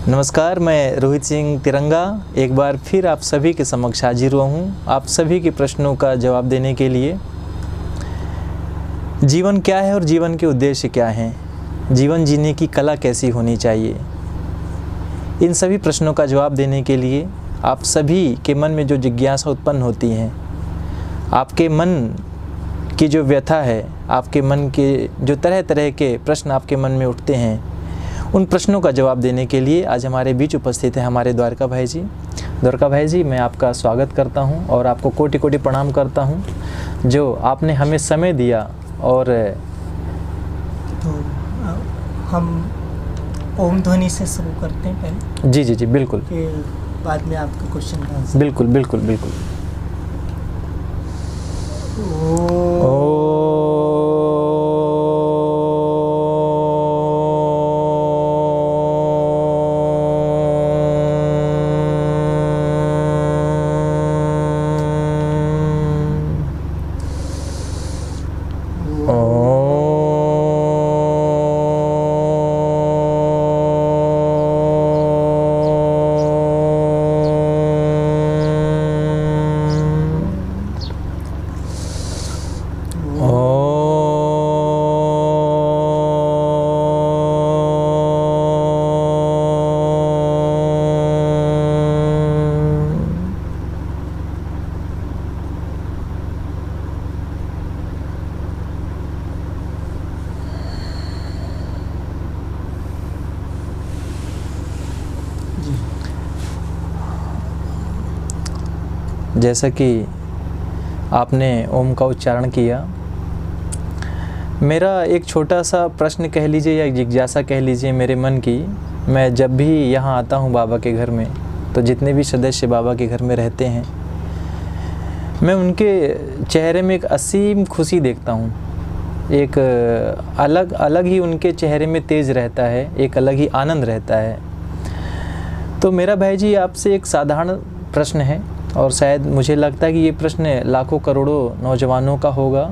नमस्कार, मैं रोहित सिंह तिरंगा एक बार फिर आप सभी के समक्ष हाजिर हुआ हूँ आप सभी के प्रश्नों का जवाब देने के लिए। जीवन क्या है और जीवन के उद्देश्य क्या हैं? जीवन जीने की कला कैसी होनी चाहिए? इन सभी प्रश्नों का जवाब देने के लिए आप सभी के मन में जो जिज्ञासा उत्पन्न होती हैं, आपके मन की जो व्यथा है, आपके मन के जो तरह तरह के प्रश्न आपके मन में उठते हैं, उन प्रश्नों का जवाब देने के लिए आज हमारे बीच उपस्थित हैं हमारे द्वारका भाई जी। द्वारका भाई जी, मैं आपका स्वागत करता हूं और आपको कोटि कोटि प्रणाम करता हूं जो आपने हमें समय दिया। और तो हम ओम ध्वनि से शुरू करते हैं पहले। जी जी जी, बिल्कुल। फिर बाद में आपका क्वेश्चन का आंसर। बिल्कुल बिल्कुल बिल्कुल। जैसा कि आपने ओम का उच्चारण किया, मेरा एक छोटा सा प्रश्न कह लीजिए या जिज्ञासा कह लीजिए मेरे मन की। मैं जब भी यहाँ आता हूँ बाबा के घर में, तो जितने भी सदस्य बाबा के घर में रहते हैं, मैं उनके चेहरे में एक असीम खुशी देखता हूँ। एक अलग अलग ही उनके चेहरे में तेज रहता है, एक अलग ही आनंद रहता है। तो मेरा भाई जी आपसे एक साधारण प्रश्न है, और शायद मुझे लगता है कि ये प्रश्न लाखों करोड़ों नौजवानों का होगा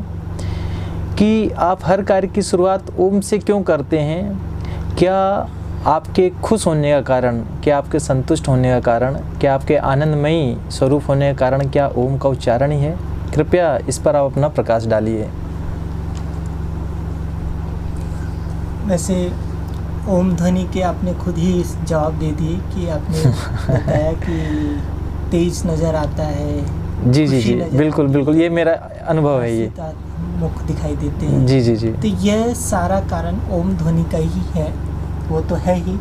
कि आप हर कार्य की शुरुआत ओम से क्यों करते हैं? क्या आपके खुश होने का कारण, क्या आपके संतुष्ट होने का कारण, क्या आपके आनंदमयी स्वरूप होने का कारण क्या ओम का उच्चारण ही है? कृपया इस पर आप अपना प्रकाश डालिए। वैसे ओम ध्वनि के आपने खुद ही जवाब दे दिए कि आपने बताया कि तेज नज़र आता है। जी जी जी, बिल्कुल बिल्कुल, ये मेरा अनुभव है। ये मुख दिखाई देते हैं। जी जी जी। तो यह सारा कारण ओम ध्वनि का ही है, वो तो है ही,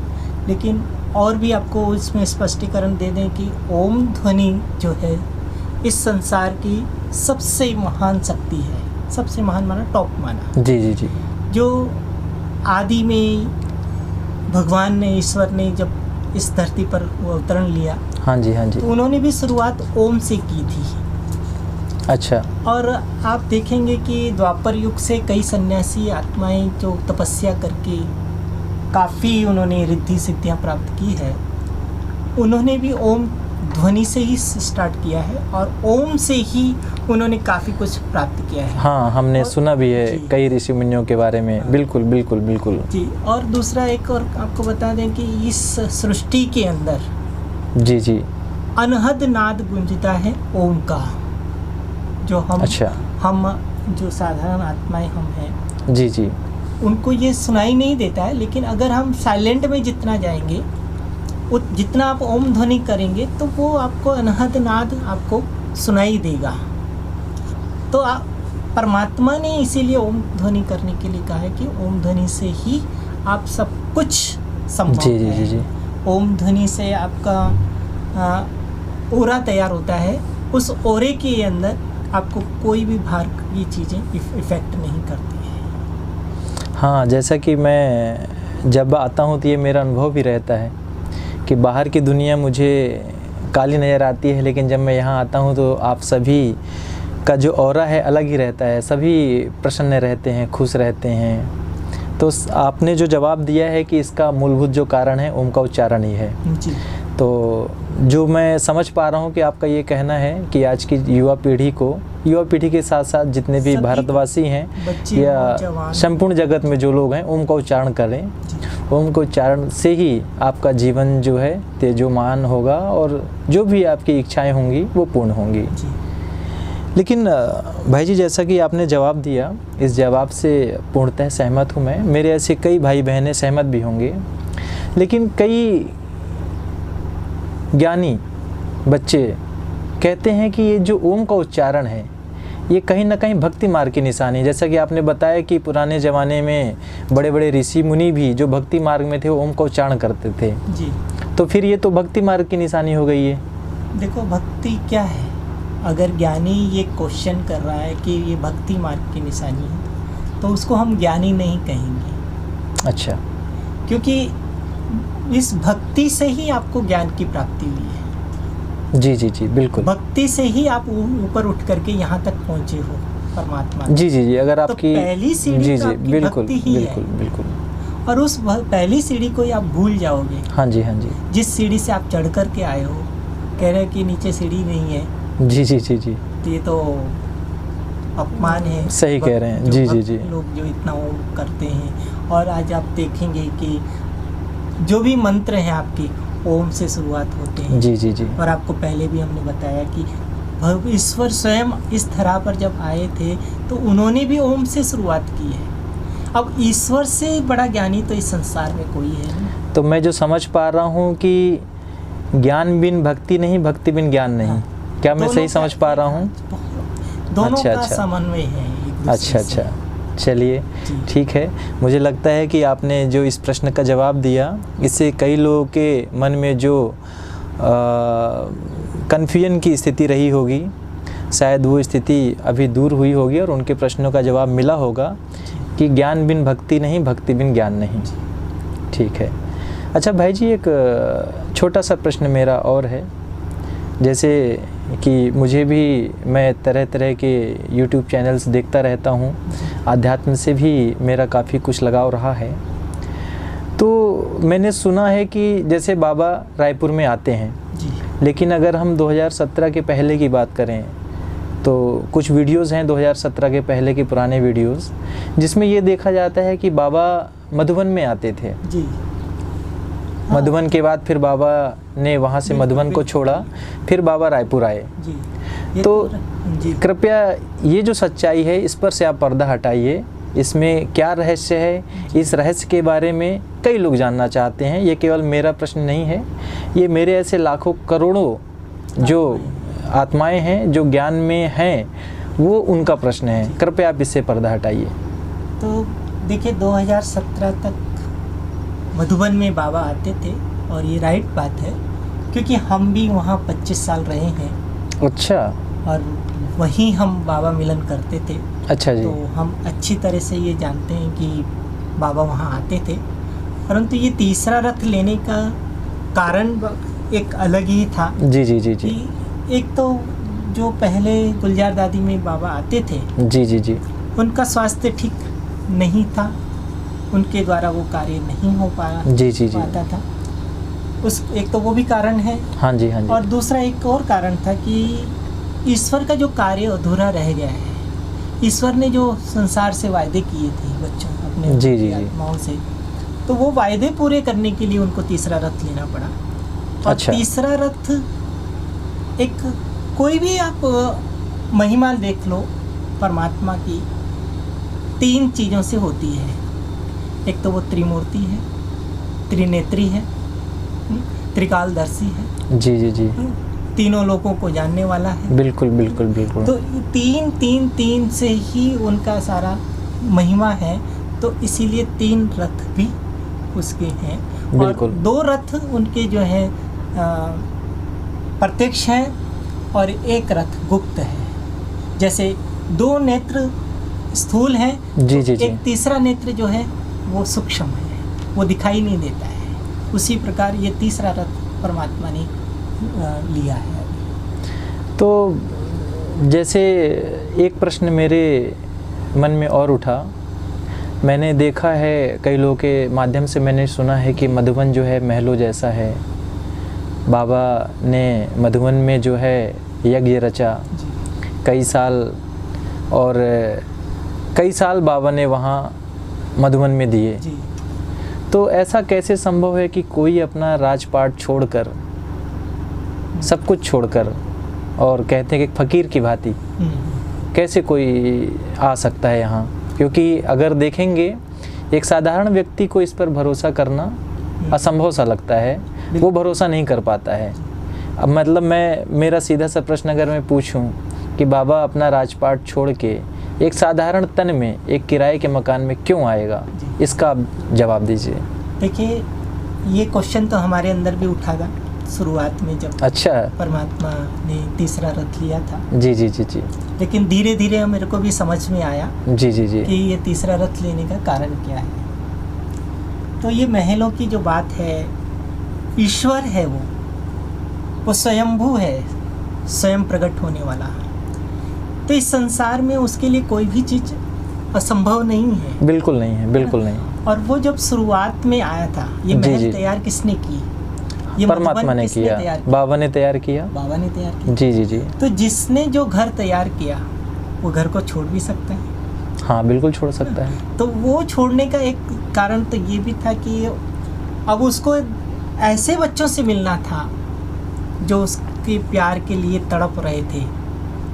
लेकिन और भी आपको इसमें स्पष्टीकरण दे दें कि ओम ध्वनि जो है इस संसार की सबसे महान शक्ति है। सबसे महान माना, टॉप माना। जी जी जी। जो आदि में भगवान ने, ईश्वर ने जब इस धरती पर अवतरण लिया, हाँ जी हाँ जी, तो उन्होंने भी शुरुआत ओम से की थी। अच्छा। और आप देखेंगे कि द्वापर युग से कई सन्यासी आत्माएं जो तपस्या करके काफ़ी उन्होंने रिद्धि सिद्धियां प्राप्त की है, उन्होंने भी ओम ध्वनि से ही स्टार्ट किया है और ओम से ही उन्होंने काफ़ी कुछ प्राप्त किया है। हाँ, हमने सुना भी है कई ऋषि मुनियों के बारे में। हाँ। बिल्कुल बिल्कुल बिल्कुल जी। और दूसरा एक और आपको बता दें कि इस सृष्टि के अंदर जी जी अनहद नाद गूंजता है ओम का। जो हम, अच्छा, हम जो साधारण आत्माएं हम हैं, जी जी, उनको ये सुनाई नहीं देता है, लेकिन अगर हम साइलेंट में जितना जाएंगे, जितना आप ओम ध्वनि करेंगे, तो वो आपको अनहद नाद आपको सुनाई देगा। तो परमात्मा ने इसीलिए ओम ध्वनि करने के लिए कहा है कि ओम ध्वनि से ही आप सब कुछ संभव जी जी जी जी। ओम ध्वनि से आपका ओरा तैयार होता है। उस ओरे के अंदर आपको कोई भी बाहर की चीज़ें इफ़ेक्ट नहीं करती हैं। हाँ, जैसा कि मैं जब आता हूँ तो ये मेरा अनुभव भी रहता है कि बाहर की दुनिया मुझे काली नज़र आती है, लेकिन जब मैं यहाँ आता हूँ तो आप सभी का जो ऑरा है अलग ही रहता है। सभी प्रसन्न रहते हैं, खुश रहते हैं। तो आपने जो जवाब दिया है कि इसका मूलभूत जो कारण है ओम का उच्चारण ही है जी। तो जो मैं समझ पा रहा हूँ कि आपका ये कहना है कि आज की युवा पीढ़ी के साथ साथ जितने भी भारतवासी हैं या संपूर्ण जगत में जो लोग हैं ओम का उच्चारण करें, ओम के उच्चारण से ही आपका जीवन जो है तेजोमान होगा और जो भी आपकी इच्छाएं होंगी वो पूर्ण होंगी। जी। लेकिन भाई जी, जैसा कि आपने जवाब दिया, इस जवाब से पूर्णतः सहमत हूँ मैं। मेरे ऐसे कई भाई बहनें सहमत भी होंगे, लेकिन कई ज्ञानी बच्चे कहते हैं कि ये जो ओम का उच्चारण है ये कहीं ना कहीं भक्ति मार्ग की निशानी। जैसा कि आपने बताया कि पुराने ज़माने में बड़े बड़े ऋषि मुनि भी जो भक्ति मार्ग में थे वो ओम का उच्चारण करते थे। जी। तो फिर ये तो भक्ति मार्ग की निशानी हो गई है। देखो भक्ति क्या है, अगर ज्ञानी ये क्वेश्चन कर रहा है कि ये भक्ति मार्ग की निशानी है तो उसको हम ज्ञानी नहीं कहेंगे। अच्छा। क्योंकि इस भक्ति से ही आपको ज्ञान की प्राप्ति हुई है। जी जी जी, बिल्कुल। भक्ति से ही आप ऊपर उठ करके यहाँ तक पहुँचे हो परमात्मा। जी जी जी, अगर आपकी तो पहली सीढ़ी जी तो जी आपकी बिल्कुल भक्ति ही बिल्कुल है। बिल्कुल। और उस पहली सीढ़ी को ही आप भूल जाओगे। हाँ जी हाँ जी। जिस सीढ़ी से आप चढ़ करके आए हो, कह रहे हैं कि नीचे सीढ़ी नहीं है। जी जी जी जी, तो ये तो अपमान है। सही कह रहे हैं। जी जी जी, लोग जो इतना ओम करते हैं, और आज आप देखेंगे कि जो भी मंत्र हैं आपके ओम से शुरुआत होते हैं। जी जी जी। और आपको पहले भी हमने बताया कि ईश्वर स्वयं इस धरा पर जब आए थे तो उन्होंने भी ओम से शुरुआत की है। अब ईश्वर से बड़ा ज्ञानी तो इस संसार में कोई है नहीं। तो मैं जो समझ पा रहा हूँ कि ज्ञान बिन भक्ति नहीं, भक्ति बिन ज्ञान नहीं। हाँ। क्या मैं सही समझ पा रहा हूँ? दोनों अच्छा, का अच्छा। समन्वय है एक दूसरे अच्छा से। अच्छा, चलिए जी। ठीक है। मुझे लगता है कि आपने जो इस प्रश्न का जवाब दिया, इससे कई लोगों के मन में जो कन्फ्यूजन की स्थिति रही होगी, शायद वो स्थिति अभी दूर हुई होगी और उनके प्रश्नों का जवाब मिला होगा कि ज्ञान बिन भक्ति नहीं, भक्ति बिन ज्ञान नहीं। ठीक है। अच्छा भाई जी, एक छोटा सा प्रश्न मेरा और है। जैसे कि मुझे भी, मैं तरह तरह के YouTube चैनल्स देखता रहता हूँ, आध्यात्म से भी मेरा काफ़ी कुछ लगाव रहा है। तो मैंने सुना है कि जैसे बाबा रायपुर में आते हैं, जी। लेकिन अगर हम 2017 के पहले की बात करें तो कुछ वीडियोस हैं 2017 के पहले के पुराने वीडियोस, जिसमें ये देखा जाता है कि बाबा मधुबन में आते थे। जी। मधुबन के बाद फिर बाबा ने वहाँ से बिल्कुल, मधुबन को बिल्कुल। छोड़ा, फिर बाबा रायपुर आए। जी। ये तो जी। कृपया ये जो सच्चाई है इस पर से आप पर्दा हटाइए, इसमें क्या रहस्य है, इस रहस्य के बारे में कई लोग जानना चाहते हैं। ये केवल मेरा प्रश्न नहीं है, ये मेरे ऐसे लाखों करोड़ों जो आत्माएं हैं जो ज्ञान में हैं, वो उनका प्रश्न है। कृपया आप इससे पर्दा हटाइए। तो देखिए 2017 तक मधुबन में बाबा आते थे, और ये राइट बात है क्योंकि हम भी वहाँ 25 साल रहे हैं। अच्छा। और वहीं हम बाबा मिलन करते थे। अच्छा जी। तो हम अच्छी तरह से ये जानते हैं कि बाबा वहाँ आते थे। परंतु ये तीसरा रथ लेने का कारण एक अलग ही था। जी जी जी जी कि एक तो जो पहले गुलजार दादी में बाबा आते थे, जी जी जी, उनका स्वास्थ्य ठीक नहीं था, उनके द्वारा वो कार्य नहीं हो पाया जी जी जी, पाता था। उस एक तो वो भी कारण है। हाँ जी हाँ जी। और दूसरा एक और कारण था कि ईश्वर का जो कार्य अधूरा रह गया है। ईश्वर ने जो संसार से वायदे किए थे बच्चों अपने जी, जी, जी। आत्माओं से, तो वो वायदे पूरे करने के लिए उनको तीसरा रथ लेना पड़ा। और अच्छा। तीसरा रथ एक कोई भी आप महिमा देख लो परमात्मा की, 3 चीज़ों से होती है। एक तो वो त्रिमूर्ति है, त्रिनेत्री है, त्रिकालदर्शी है, जी जी जी, तीनों लोगों को जानने वाला है। बिल्कुल बिल्कुल बिल्कुल। तो तीन से ही उनका सारा महिमा है। तो इसीलिए 3 रथ भी उसके हैं। और बिल्कुल। 2 रथ उनके जो है प्रत्यक्ष हैं और 1 रथ गुप्त है। जैसे 2 नेत्र स्थूल हैं, जी जी जी, एक तीसरा नेत्र जो है वो सूक्ष्म है, वो दिखाई नहीं देता है। उसी प्रकार ये तीसरा रथ परमात्मा ने लिया है। तो जैसे एक प्रश्न मेरे मन में और उठा, मैंने देखा है कई लोगों के माध्यम से मैंने सुना है कि मधुबन जो है महलों जैसा है। बाबा ने मधुबन में जो है यज्ञ रचा जी। कई साल, और कई साल बाबा ने वहाँ मधुबन में दिए। जी। तो ऐसा कैसे संभव है कि कोई अपना राजपाट छोड़कर, सब कुछ छोड़कर, और कहते हैं कि एक फकीर की भांति कैसे कोई आ सकता है यहाँ? क्योंकि अगर देखेंगे एक साधारण व्यक्ति को इस पर भरोसा करना असंभव सा लगता है, वो भरोसा नहीं कर पाता है। अब मतलब मेरा सीधा सा प्रश्न अगर मैं पूछूं कि बाबा अपना राजपाट छोड़ के एक साधारण तन में एक किराए के मकान में क्यों आएगा, इसका आप जवाब दीजिए। देखिए, ये क्वेश्चन तो हमारे अंदर भी उठागा शुरुआत में, जब अच्छा परमात्मा ने तीसरा रथ लिया था। जी जी जी जी। लेकिन धीरे धीरे मेरे को भी समझ में आया जी जी जी कि ये तीसरा रथ लेने का कारण क्या है। तो ये महलों की जो बात है, ईश्वर है वो स्वयंभू है, स्वयं प्रकट होने वाला है। तो इस संसार में उसके लिए कोई भी चीज़ असंभव नहीं है। बिल्कुल नहीं है, बिल्कुल नहीं। और वो जब शुरुआत में आया था, ये महल तैयार किसने की? ये परमात्मा ने किया, बाबा ने तैयार किया। बाबा ने तैयार किया। जी जी जी। तो जिसने जो घर तैयार किया वो घर को छोड़ भी सकता है। हाँ बिल्कुल छोड़ सकता है। तो वो छोड़ने का एक कारण तो ये भी था कि अब उसको ऐसे बच्चों से मिलना था जो उसके प्यार के लिए तड़प रहे थे,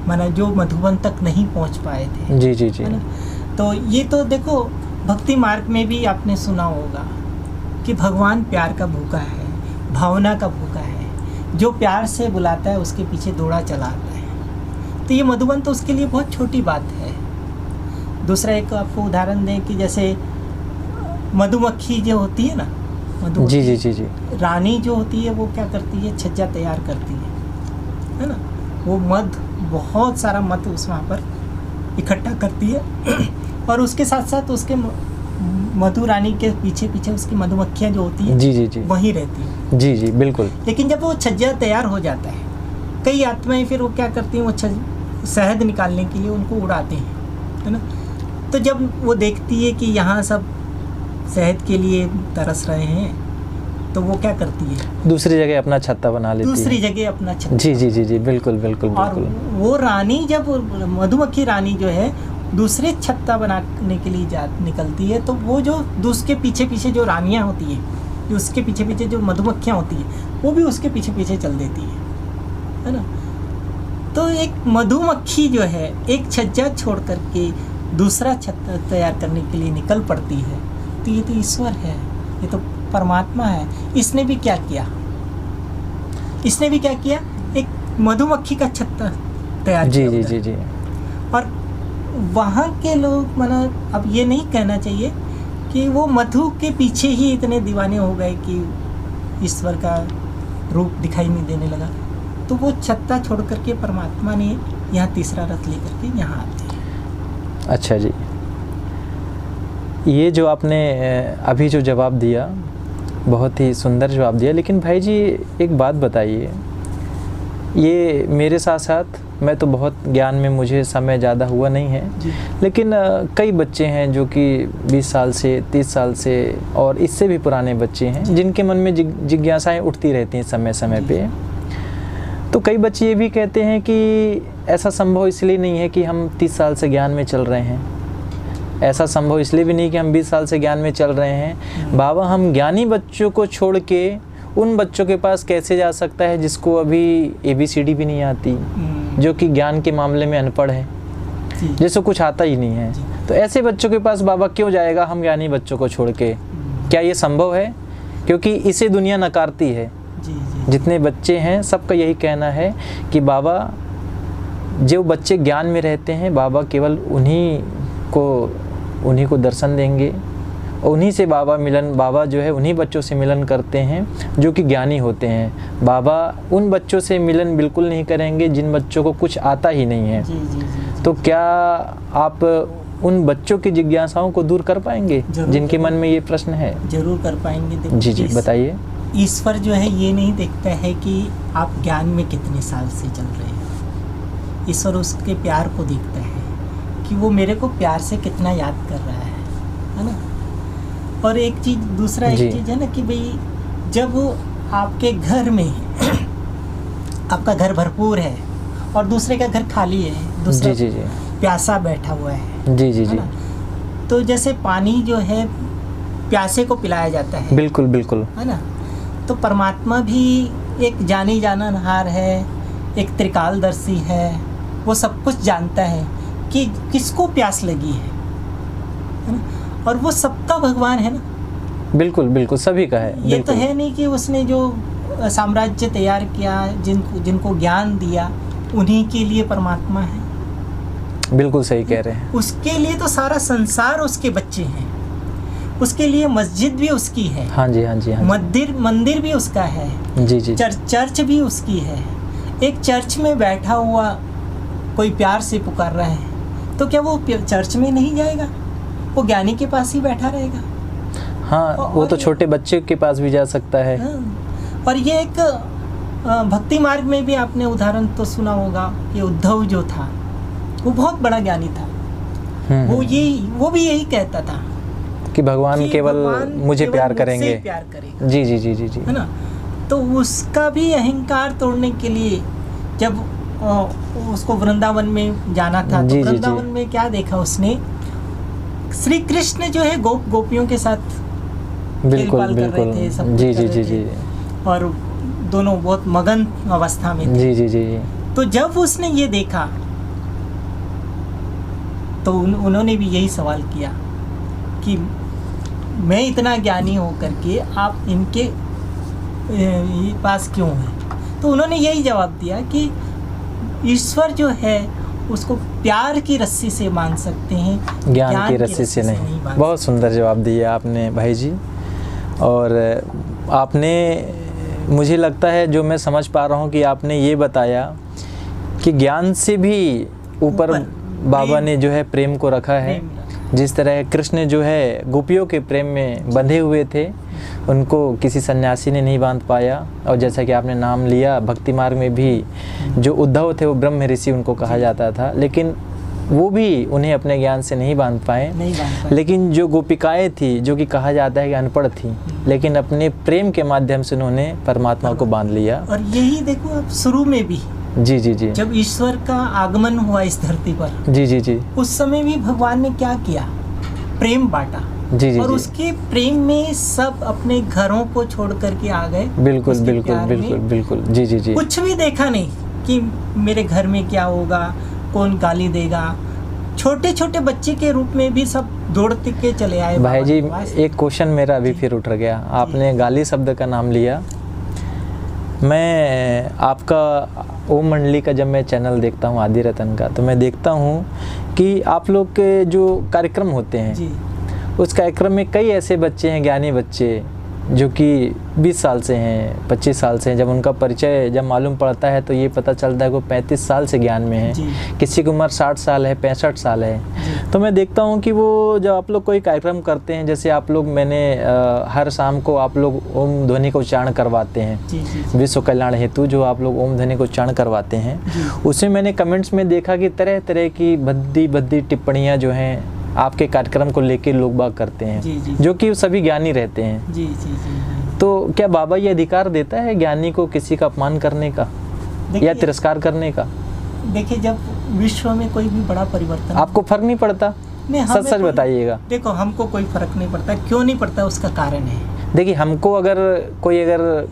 माना जो मधुबन तक नहीं पहुंच पाए थे। जी जी जी। तो ये तो देखो, भक्ति मार्ग में भी आपने सुना होगा कि भगवान प्यार का भूखा है, भावना का भूखा है। जो प्यार से बुलाता है उसके पीछे दौड़ा चला आता है। तो ये मधुबन तो उसके लिए बहुत छोटी बात है। दूसरा एक आपको उदाहरण दें कि जैसे मधुमक्खी जो होती है ना, जी जी जी जी, रानी जो होती है वो क्या करती है? छज्जा तैयार करती है ना। वो मध, बहुत सारा मध उस वहाँ पर इकट्ठा करती है और उसके साथ साथ उसके मधु रानी के पीछे पीछे उसकी मधुमक्खियाँ जो होती हैं, जी जी जी, वहीं रहती हैं। जी जी बिल्कुल। लेकिन जब वो छज्जा तैयार हो जाता है, कई आत्माएं फिर वो क्या करती हैं, वो शहद निकालने के लिए उनको उड़ाते हैं, है ना। तो जब वो देखती है कि यहाँ सब शहद के लिए तरस रहे हैं, तो वो क्या करती है? दूसरी जगह अपना छत्ता बना लेती है। दूसरी जगह अपना छत्ता। जी जी जी जी, बिल्कुल बिल्कुल और बिल्कुल। वो रानी, जब मधुमक्खी रानी जो है दूसरे छत्ता बनाने के लिए निकलती है, तो वो जो उसके पीछे पीछे जो रानियाँ होती है, जो उसके पीछे पीछे जो मधुमक्खियाँ होती हैं, वो भी उसके पीछे पीछे चल देती है ना। तो एक मधुमक्खी जो है एक छज्जा छोड़ करके दूसरा छत्ता तैयार करने के लिए निकल पड़ती है। तो ये तो ईश्वर है, ये तो परमात्मा है। इसने भी क्या किया? इसने भी क्या किया? एक मधुमक्खी का छत्ता तैयार किया। जी जी जी जी। और वहाँ के लोग, माना अब ये नहीं कहना चाहिए कि वो मधु के पीछे ही इतने दीवाने हो गए कि ईश्वर का रूप दिखाई नहीं देने लगा। तो वो छत्ता छोड़ करके परमात्मा ने यहाँ तीसरा रथ लेकर के यहाँ आते हैं। अच्छा जी, ये जो आपने अभी जो जवाब दिया, बहुत ही सुंदर जवाब दिया। लेकिन भाई जी एक बात बताइए, ये मेरे साथ साथ, मैं तो बहुत ज्ञान में मुझे समय ज़्यादा हुआ नहीं है, लेकिन कई बच्चे हैं जो कि 20 साल से 30 साल से और इससे भी पुराने बच्चे हैं जिनके मन में जिज्ञासाएं उठती रहती हैं समय समय पे। तो कई बच्चे ये भी कहते हैं कि ऐसा संभव इसलिए नहीं है कि हम 30 साल से ज्ञान में चल रहे हैं, ऐसा संभव इसलिए भी नहीं कि हम 20 साल से ज्ञान में चल रहे हैं। बाबा, हम ज्ञानी बच्चों को छोड़ के उन बच्चों के पास कैसे जा सकता है जिसको अभी ABCD भी नहीं आती, जो कि ज्ञान के मामले में अनपढ़ है, जिसको कुछ आता ही नहीं है। तो ऐसे बच्चों के पास बाबा क्यों जाएगा हम ज्ञानी बच्चों को छोड़ के? क्या ये संभव है? क्योंकि इसे दुनिया नकारती है। जितने बच्चे हैं सबका यही कहना है कि बाबा, जो बच्चे ज्ञान में रहते हैं, बाबा केवल उन्हीं को दर्शन देंगे, उन्हीं से बाबा जो है उन्हीं बच्चों से मिलन करते हैं जो कि ज्ञानी होते हैं। बाबा उन बच्चों से मिलन बिल्कुल नहीं करेंगे जिन बच्चों को कुछ आता ही नहीं है। तो क्या आप उन बच्चों की जिज्ञासाओं को दूर कर पाएंगे जिनके मन में ये प्रश्न है? जरूर कर पाएंगे। जी जी, बताइए। ईश्वर जो है ये नहीं देखता है कि आप ज्ञान में कितने साल से चल रहे हैं। ईश्वर उसके प्यार को देखता है कि वो मेरे को प्यार से कितना याद कर रहा है ना। और एक चीज़, दूसरा एक चीज़ है ना कि भाई, जब आपके घर में आपका घर भरपूर है और दूसरे का घर खाली है, दूसरा प्यासा बैठा हुआ है, जी जी जी, तो जैसे पानी जो है प्यासे को पिलाया जाता है, बिल्कुल बिल्कुल। है ना। तो परमात्मा भी एक जानी जाननहार है, एक त्रिकालदर्शी है, वो सब कुछ जानता है कि किसको प्यास लगी है ना। और वो सबका भगवान है ना। बिल्कुल बिल्कुल, सभी का है। ये तो है नहीं कि उसने जो साम्राज्य तैयार किया, जिनको ज्ञान दिया, उन्हीं के लिए परमात्मा है। बिल्कुल सही कह रहे हैं। उसके लिए तो सारा संसार उसके बच्चे हैं, उसके लिए मस्जिद भी उसकी है। हाँ जी हाँ जी हाँ मंदिर भी उसका है। जी जी। चर्च भी उसकी है। एक चर्च में बैठा हुआ कोई प्यार से पुकार रहा है तो क्या वो चर्च में नहीं जाएगा? वो ज्ञानी के पास ही बैठा रहेगा। हाँ, वो तो छोटे बच्चे के पास भी जा सकता है। हाँ। और ये एक भक्ति मार्ग में भी आपने उदाहरण तो सुना होगा कि उद्धव जो था वो बहुत बड़ा ज्ञानी था। वो भी यही कहता था कि भगवान केवल मुझे प्यार करेंगे। प्यार करेगा। जी जी जी जी जी, है ना। तो उसका भी अहंकार तोड़ने के लिए जब उसको वृंदावन में जाना था तो वृंदावन में क्या देखा उसने? श्री कृष्ण जो है गोपियों के साथ बिल्कुल बिल्कुल, जी जी जी जी, और दोनों बहुत मगन अवस्था में थे। जी जी जी जी। तो जब उसने ये देखा तो उन्होंने भी यही सवाल किया कि मैं इतना ज्ञानी होकर के आप इनके पास क्यों हैं? तो उन्होंने यही जवाब दिया कि ईश्वर जो है उसको प्यार की रस्सी से मान सकते हैं, ज्ञान की रस्सी से नहीं। बहुत सुंदर जवाब दिया आपने भाई जी। और आपने, मुझे लगता है, जो मैं समझ पा रहा हूँ कि आपने ये बताया कि ज्ञान से भी ऊपर बाबा ने जो है प्रेम को रखा है। जिस तरह कृष्ण जो है गोपियों के प्रेम में बंधे हुए थे, उनको किसी सन्यासी ने नहीं बांध पाया। और जैसा कि आपने नाम लिया, भक्ति मार्ग में भी जो उद्धव थे वो ब्रह्म ऋषि उनको कहा जाता था, लेकिन वो भी उन्हें अपने ज्ञान से नहीं बांध पाए। लेकिन जो गोपिकाएं थी, जो कि कहा जाता है कि अनपढ़ थी, लेकिन अपने प्रेम के माध्यम से उन्होंने परमात्मा को बांध लिया। और यही देखो आप शुरू में भी, जी जी जी, जब ईश्वर का आगमन हुआ इस धरती पर, जी जी जी, उस समय भी भगवान ने क्या किया? प्रेम बांटा। जी जी, और जी। उसके प्रेम में सब अपने घरों को छोड़ करके आ गए। बिल्कुल बिल्कुल बिल्कुल बिल्कुल, जी जी जी। कुछ भी देखा नहीं कि मेरे घर में क्या होगा, कौन गाली देगा। छोटे छोटे बच्चे के रूप में भी सब दौड़ते के चले आए। भाई जी, एक क्वेश्चन मेरा अभी फिर उठ गया। आपने गाली शब्द का नाम लिया। मैं आपका ओम मंडली का जब मैं चैनल देखता हूँ, आदि रतन का, तो मैं देखता हूँ कि आप लोग के जो कार्यक्रम होते हैं जी, उस कार्यक्रम में कई ऐसे बच्चे हैं, ज्ञानी बच्चे, जो कि 20 साल से हैं, 25 साल से हैं। जब उनका परिचय जब मालूम पड़ता है तो ये पता चलता है कि वो 35 साल से ज्ञान में है। किसी की उम्र 60 साल है, 65 साल है। तो मैं देखता हूँ कि वो जब आप लोग कोई कार्यक्रम करते हैं, जैसे आप लोग, मैंने हर शाम को आप लोग ओम ध्वनि का उच्चारण करवाते हैं, विश्व कल्याण हेतु जो आप लोग ओम ध्वनि का उच्चारण करवाते हैं, उसमें मैंने कमेंट्स में देखा कि तरह तरह की भद्दी टिप्पणियाँ जो हैं आपके कार्यक्रम को लेके लोग बाग करते हैं, जो कि सभी ज्ञानी रहते हैं। जी जी जी। तो क्या बाबा ये अधिकार देता है ज्ञानी को किसी का अपमान करने का या तिरस्कार करने का? देखिए, जब विश्व में कोई भी बड़ा परिवर्तन, आपको फर्क नहीं पड़ता? सच सच बताइएगा। देखो, हमको कोई फर्क नहीं पड़ता। क्यों नहीं पड़ता? उसका कारण है। देखिए, हमको अगर कोई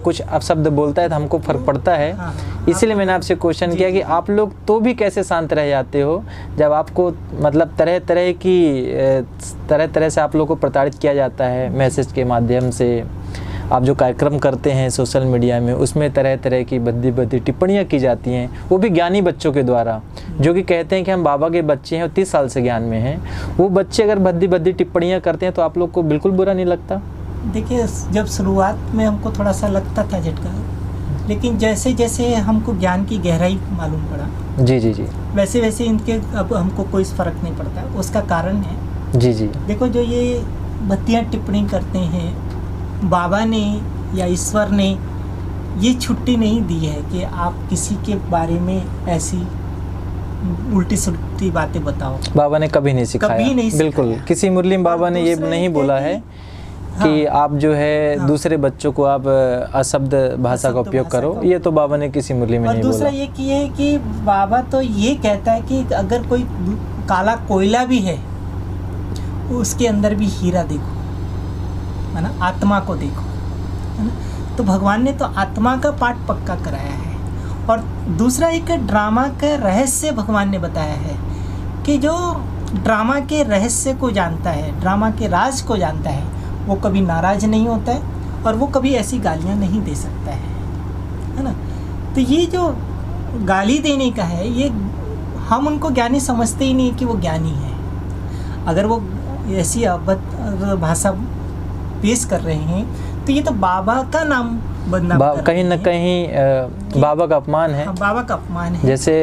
कुछ अपशब्द बोलता है तो हमको फर्क पड़ता है। हाँ, इसीलिए मैंने आपसे क्वेश्चन किया कि आप लोग तो भी कैसे शांत रह जाते हो जब आपको, मतलब तरह तरह से आप लोग को प्रताड़ित किया जाता है मैसेज के माध्यम से। आप जो कार्यक्रम करते हैं सोशल मीडिया में, उसमें तरह तरह की भद्दी टिप्पणियाँ की जाती हैं, वो भी ज्ञानी बच्चों के द्वारा, जो कि कहते हैं कि हम बाबा के बच्चे हैं और 30 साल से ज्ञान में हैं। वो बच्चे अगर भद्दी टिप्पणियाँ करते हैं तो आप लोग को बिल्कुल बुरा नहीं लगता? देखिए, जब शुरुआत में हमको थोड़ा सा लगता था झटका, लेकिन जैसे जैसे हमको ज्ञान की गहराई मालूम पड़ा, जी जी जी, वैसे वैसे इनके अब हमको कोई फ़र्क नहीं पड़ता। उसका कारण है, जी जी, देखो, जो ये भद्दियाँ टिप्पणी करते हैं, बाबा ने या ईश्वर ने ये छुट्टी नहीं दी है कि आप किसी के बारे में ऐसी उल्टी सुल्टी बातें बताओ। बाबा ने कभी नहीं सिखाया, कभी नहीं सिखाया। बिल्कुल किसी मुस्लिम बाबा ने ये नहीं बोला है कि आप जो है दूसरे बच्चों को आप अशब्द भाषा का उपयोग करो। ये तो बाबा ने किसी मुरली में नहीं बोला। और दूसरा ये कि है कि बाबा तो ये कहता है कि अगर कोई काला कोयला भी है, उसके अंदर भी हीरा देखो। है ना, आत्मा को देखो, है ना। तो भगवान ने तो आत्मा का पाठ पक्का कराया है। और दूसरा एक ड्रामा का रहस्य भगवान ने बताया है कि जो ड्रामा के रहस्य को जानता है, ड्रामा के राज को जानता है, वो कभी नाराज नहीं होता है और वो कभी ऐसी गालियाँ नहीं दे सकता है ना। तो ये जो गाली देने का है, ये हम उनको ज्ञानी समझते ही नहीं कि वो ज्ञानी है। अगर वो ऐसी अभद्र भाषा पेश कर रहे हैं तो ये तो बाबा का नाम बदनाम कर कहीं न कहीं बाबा का अपमान है। बाबा का अपमान है, जैसे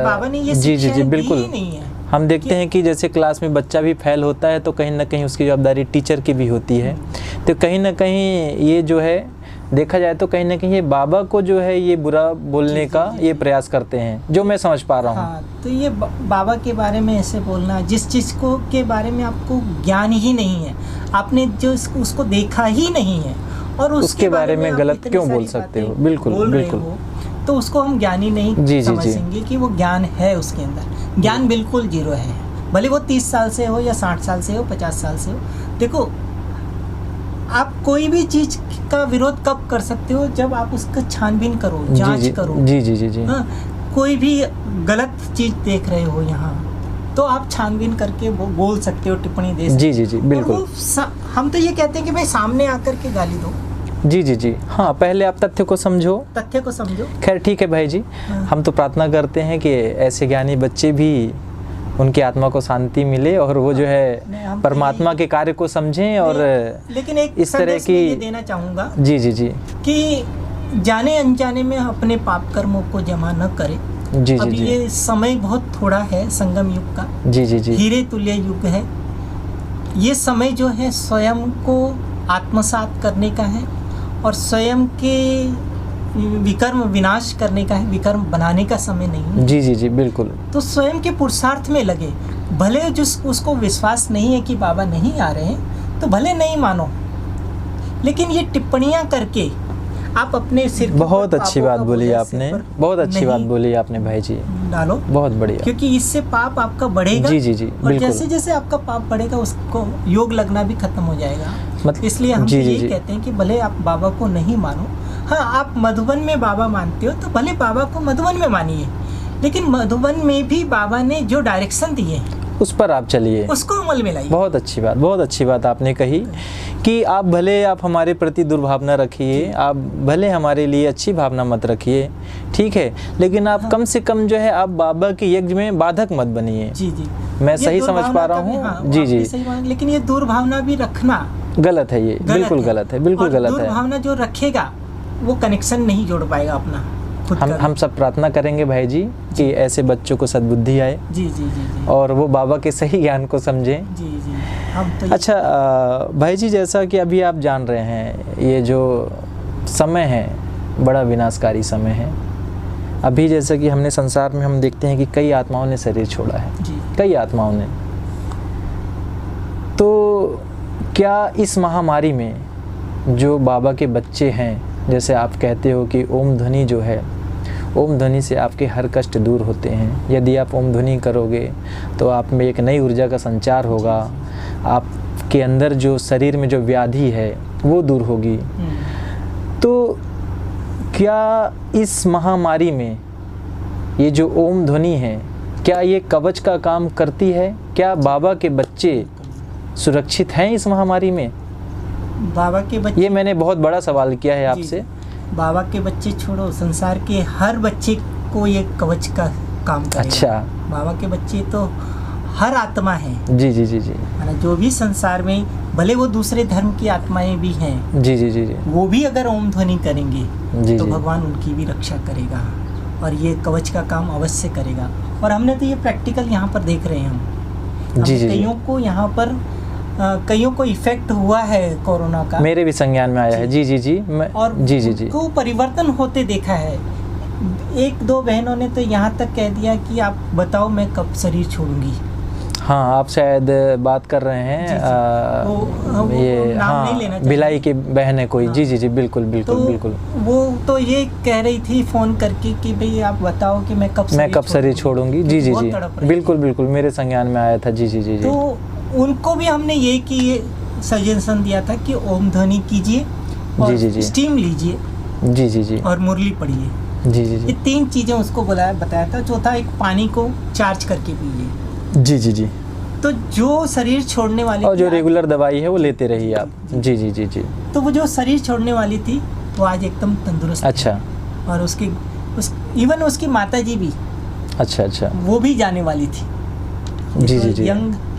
बाबा ने ये जी जी जी शिक्षाएं दी बिल्कुल ही नहीं है। हम देखते हैं कि जैसे क्लास में बच्चा भी फेल होता है तो कहीं ना कहीं उसकी जवाबदारी टीचर की भी होती है। तो कहीं ना कहीं ये जो है देखा जाए तो कहीं ना कहीं ये बाबा को जो है ये बुरा बोलने का ये प्रयास करते हैं, जो मैं समझ पा रहा हूँ। हाँ, तो ये बाबा के बारे में ऐसे बोलना, जिस चीज़ को के बारे में आपको ज्ञान ही नहीं है, आपने जो उसको देखा ही नहीं है और उसके बारे में गलत क्यों बोल सकते हो। बिल्कुल बिल्कुल, तो उसको हम ज्ञानी नहीं समझेंगे कि वो ज्ञान है उसके अंदर। ज्ञान बिल्कुल जीरो है, भले वो 30 साल से हो या 60 साल से हो, 50 साल से हो। देखो, आप कोई भी चीज़ का विरोध कब कर सकते हो? जब आप उसका छानबीन करो, जांच करो। जी जी जी जी। हाँ, कोई भी गलत चीज़ देख रहे हो यहाँ, तो आप छानबीन करके वो बोल सकते हो, टिप्पणी दे सकते हो। जी जी जी बिल्कुल। हम तो ये कहते हैं कि भाई सामने आकर के गाली दो। जी जी जी हाँ, पहले आप तथ्य को समझो, तथ्य को समझो। खैर ठीक है भाई जी। हाँ। हम तो प्रार्थना करते हैं कि ऐसे ज्ञानी बच्चे भी उनकी आत्मा को शांति मिले और वो जो है परमात्मा के कार्य को समझें। और लेकिन एक इस तरह की ये देना चाहूँगा जी जी जी कि जाने अनजाने में अपने पाप कर्मों को जमा न करें। जी जी अभी जी ये समय बहुत थोड़ा है, संगम युग का, जी जी जी हीरे तुल्य युग है। ये समय जो है स्वयं को आत्मसात करने का है और स्वयं के विकर्म विनाश करने का है, विकर्म बनाने का समय नहीं है। जी जी जी बिल्कुल। तो स्वयं के पुरुषार्थ में लगे। भले जिस उसको विश्वास नहीं है कि बाबा नहीं आ रहे हैं, तो भले नहीं मानो, लेकिन ये टिप्पणियां करके आप अपने सिर के बहुत अच्छी बात बोली आपने, बहुत अच्छी बात बोली आपने भाई जी, डालो, बहुत बढ़िया। क्योंकि इससे पाप आपका बढ़ेगा। जी जी जी और जैसे जैसे आपका पाप बढ़ेगा, उसको योग लगना भी खत्म हो जाएगा। मतलब इसलिए हम ये कहते हैं कि भले आप बाबा को नहीं मानो, हाँ आप मधुबन में बाबा मानते हो तो भले बाबा को मधुबन में मानिए, लेकिन मधुबन में भी बाबा ने जो डायरेक्शन दिए हैं उस पर आप चलिए, उसको अमल में लाइए। बहुत अच्छी बात, बहुत अच्छी बात आपने कही कि आप भले आप हमारे प्रति दुर्भावना रखिए, आप भले हमारे लिए अच्छी भावना मत रखिए, ठीक है, लेकिन आप कम से कम जो है आप बाबा के यज्ञ में बाधक मत बनिए। जी जी, मैं सही समझ पा रहा हूँ। हाँ, जी जी, लेकिन ये दुर्भावना भी रखना गलत है, ये बिल्कुल गलत है, बिल्कुल गलत है। दुर्भावना जो रखेगा वो कनेक्शन नहीं जोड़ पाएगा अपना। हम सब प्रार्थना करेंगे भाई जी कि ऐसे बच्चों को सद्बुद्धि आए। जी जी जी, और वो बाबा के सही ज्ञान को समझें। जी जी, हम तो अच्छा भाई जी, जैसा कि अभी आप जान रहे हैं, ये जो समय है बड़ा विनाशकारी समय है। अभी जैसा कि हमने संसार में हम देखते हैं कि कई आत्माओं ने शरीर छोड़ा है, कई आत्माओं ने। तो क्या इस महामारी में जो बाबा के बच्चे हैं, जैसे आप कहते हो कि ओम ध्वनि जो है, ओम ध्वनि से आपके हर कष्ट दूर होते हैं। यदि आप ओम ध्वनि करोगे तो आप में एक नई ऊर्जा का संचार होगा, आपके अंदर जो शरीर में जो व्याधि है वो दूर होगी। तो क्या इस महामारी में ये जो ओम ध्वनि है, क्या ये कवच का काम करती है? क्या बाबा के बच्चे सुरक्षित हैं इस महामारी में? बाबा के बच्चे, ये मैंने बहुत बड़ा सवाल किया है आपसे। बाबा के बच्चे छोड़ो, संसार के हर बच्चे को ये कवच का काम करेगा। अच्छा, बाबा के बच्चे तो हर आत्मा है। जी जी जी जी, जो भी संसार में, भले वो दूसरे धर्म की आत्माएं भी हैं, जी जी जी जी, वो भी अगर ओम ध्वनि करेंगे जी तो जी, भगवान उनकी भी रक्षा करेगा और ये कवच का काम अवश्य करेगा। और हमने तो ये प्रैक्टिकल यहाँ पर देख रहे हैं हम। जी जी, कईयों को यहाँ पर कईयों को इफेक्ट हुआ है कोरोना का, मेरे भी संज्ञान में आया है। जी जी जी, और जी जी जी, को परिवर्तन होते देखा है। एक दो बहनों ने तो यहाँ तक कह दिया कि आप बताओ मैं कब शरीर छोड़ूंगी। हाँ, आप शायद बात कर रहे हैं ये, हाँ, भिलाई की बहन है कोई। जी जी जी, बिल्कुल बिल्कुल तो बिल्कुल। वो तो ये कह रही थी फ़ोन करके कि भाई आप बताओ कि मैं कब शरीर छोड़ूंगी। जी जी जी, बिल्कुल बिल्कुल, मेरे संज्ञान में आया था। जी जी जी जी, तो उनको भी हमने ये कि सजेशन दिया था कि ओम ध्वनि कीजिए और जी। स्टीम लीजिए जी और मुरली पढ़िए। जी ये 3 चीज़ें उसको बताया था। चौथा, एक पानी को चार्ज करके पीजिए। जी। तो जो शरीर छोड़ने वाली और जो थी रेगुलर दवाई है वो लेते रहिए आप। जी। तो वो जो शरीर छोड़ने वाली थी वो आज एकदम तंदुरुस्त अच्छा। है। और इवन उसकी माता जी भी, अच्छा। वो भी जाने वाली थी। जी।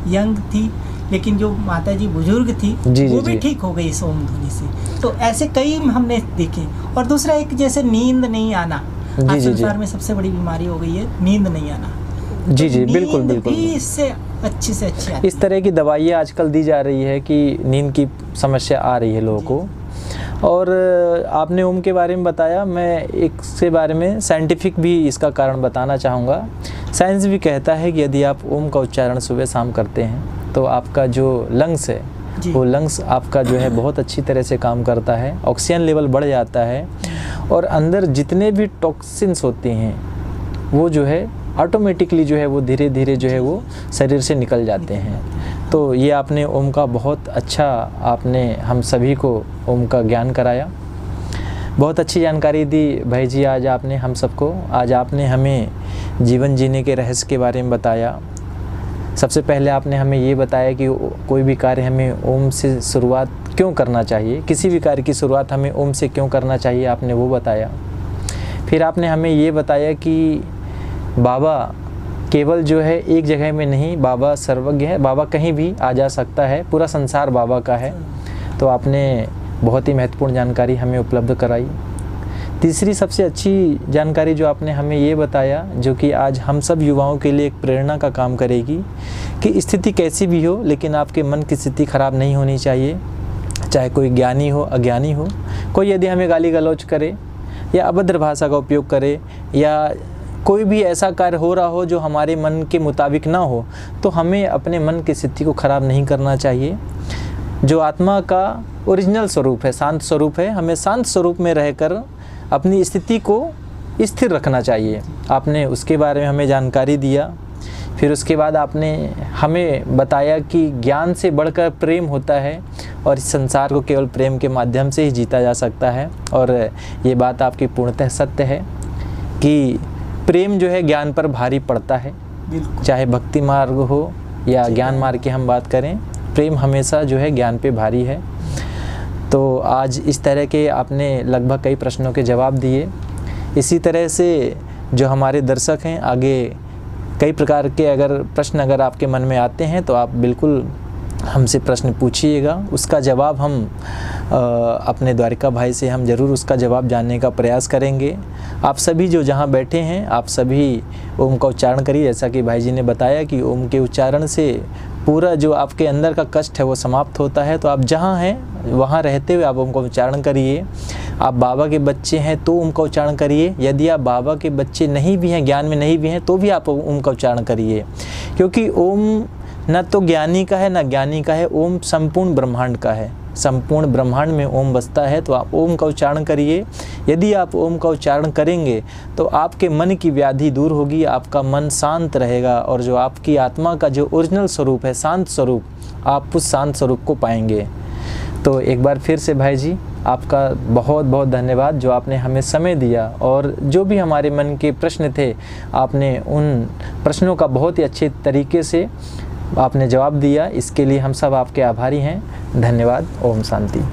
यंग थी, लेकिन जो माता जी बुजुर्ग थी वो भी ठीक हो गई इस ओम ध्वनि से। तो ऐसे कई हमने देखे। और दूसरा, एक जैसे नींद नहीं आना, आज संसार में सबसे बड़ी बीमारी हो गई है नींद नहीं आना। जी तो बिल्कुल नींद भी इससे अच्छी से अच्छी आती है। इस तरह की दवाइयाँ आजकल दी जा रही है कि नींद की समस्या आ रही है लोगों को। और आपने ओम के बारे में बताया, मैं एक से बारे में साइंटिफिक भी इसका कारण बताना चाहूँगा। साइंस भी कहता है कि यदि आप ओम का उच्चारण सुबह शाम करते हैं तो आपका जो लंग्स है वो लंग्स आपका जो है बहुत अच्छी तरह से काम करता है, ऑक्सीजन लेवल बढ़ जाता है और अंदर जितने भी टॉक्सिन्स होते हैं वो जो है ऑटोमेटिकली जो है वो धीरे धीरे जो है वो शरीर से निकल जाते हैं। तो ये आपने ओम का बहुत अच्छा, आपने हम सभी को ओम का ज्ञान कराया, बहुत अच्छी जानकारी दी भाई जी आज आपने हम सबको। आज आपने हमें जीवन जीने के रहस्य के बारे में बताया। सबसे पहले आपने हमें ये बताया कि कोई भी कार्य हमें ओम से शुरुआत क्यों करना चाहिए, किसी भी कार्य की शुरुआत हमें ओम से क्यों करना चाहिए, आपने वो बताया। फिर आपने हमें ये बताया कि बाबा केवल जो है एक जगह में नहीं, बाबा सर्वज्ञ है, बाबा कहीं भी आ जा सकता है, पूरा संसार बाबा का है। तो आपने बहुत ही महत्वपूर्ण जानकारी हमें उपलब्ध कराई। तीसरी सबसे अच्छी जानकारी जो आपने हमें ये बताया, जो कि आज हम सब युवाओं के लिए एक प्रेरणा का काम करेगी कि स्थिति कैसी भी हो लेकिन आपके मन की स्थिति ख़राब नहीं होनी चाहिए। चाहे कोई ज्ञानी हो अज्ञानी हो, कोई यदि हमें गाली गलौज करे या अभद्र भाषा का उपयोग करे या कोई भी ऐसा कार्य हो रहा हो जो हमारे मन के मुताबिक ना हो, तो हमें अपने मन की स्थिति को ख़राब नहीं करना चाहिए। जो आत्मा का ओरिजिनल स्वरूप है, शांत स्वरूप है, हमें शांत स्वरूप में रहकर अपनी स्थिति को स्थिर रखना चाहिए। आपने उसके बारे में हमें जानकारी दिया। फिर उसके बाद आपने हमें बताया कि ज्ञान से बढ़कर प्रेम होता है और इस संसार को केवल प्रेम के माध्यम से ही जीता जा सकता है। और ये बात आपकी पूर्णतः सत्य है कि प्रेम जो है ज्ञान पर भारी पड़ता है, चाहे भक्ति मार्ग हो या ज्ञान मार्ग की हम बात करें, प्रेम हमेशा जो है ज्ञान पे भारी है। तो आज इस तरह के आपने लगभग कई प्रश्नों के जवाब दिए। इसी तरह से जो हमारे दर्शक हैं, आगे कई प्रकार के अगर आपके मन में आते हैं तो आप बिल्कुल हमसे प्रश्न पूछिएगा, उसका जवाब हम अपने द्वारिका भाई से हम ज़रूर उसका जवाब जानने का प्रयास करेंगे। आप सभी जो जहाँ बैठे हैं, आप सभी ओम का उच्चारण करिए। जैसा कि भाई जी ने बताया कि ओम के उच्चारण से पूरा जो आपके अंदर का कष्ट है वो समाप्त होता है। तो आप जहाँ हैं वहाँ रहते हुए आप ओम का उच्चारण करिए। आप बाबा के बच्चे हैं तो ओम का उच्चारण करिए। यदि आप बाबा के बच्चे नहीं भी हैं, ज्ञान में नहीं भी हैं, तो भी आप ओम का उच्चारण करिए, क्योंकि ओम न तो ज्ञानी का है न ज्ञानी का है, ओम संपूर्ण ब्रह्मांड का है। संपूर्ण ब्रह्मांड में ओम बसता है। तो आप ओम का उच्चारण करिए। यदि आप ओम का उच्चारण करेंगे तो आपके मन की व्याधि दूर होगी, आपका मन शांत रहेगा और जो आपकी आत्मा का जो ओरिजिनल स्वरूप है, शांत स्वरूप, आप उस शांत स्वरूप को पाएंगे। तो एक बार फिर से भाई जी आपका बहुत बहुत धन्यवाद जो आपने हमें समय दिया और जो भी हमारे मन के प्रश्न थे आपने उन प्रश्नों का बहुत ही अच्छे तरीके से आपने जवाब दिया। इसके लिए हम सब आपके आभारी हैं। धन्यवाद। ओम शांति।